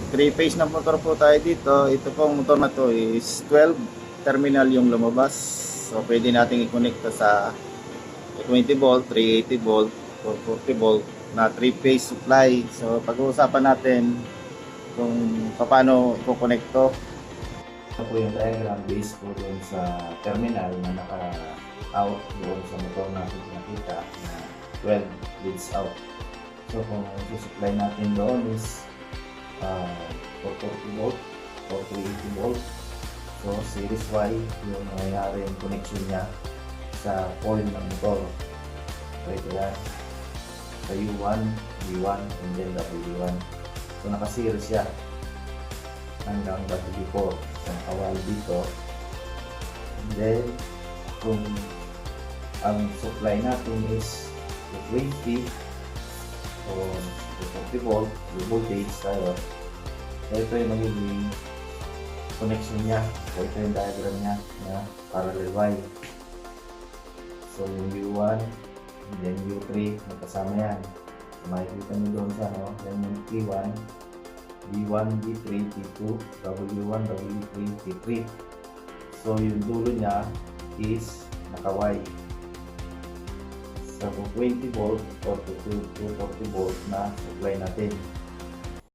3-phase na motor po tayo dito. Ito pong motor na to is 12 terminal yung lumabas. So pwede nating i-connect sa 20 volt, 380 volt, 440 volt na 3-phase supply. So pag-uusapan natin kung paano i-connect to. Ito po yung diagram based po doon sa terminal na naka-out doon sa motor natin nakita na 12 leads out. So kung i-supply natin doon is 440 volt or 380 volt. So series Y yung nangyayari yung connection niya sa coil ng motor. So ito yan. Sa U1, V1, and then W1. So naka-series siya hanggang W4. So nakawal dito. And then kung ang supply natin is 20 o 40 volt, yung voltage tayo. So ito yung magiging connection niya. So ito yung diagram niya na parallel Y. So yung U1 and then U3 magkasama yan. So makikita nyo doon sa then yung T1, B1, B3, T2, W1, W3, T3. So yung dulo niya is naka-Y. So 20 volt or 240 volt na supply natin.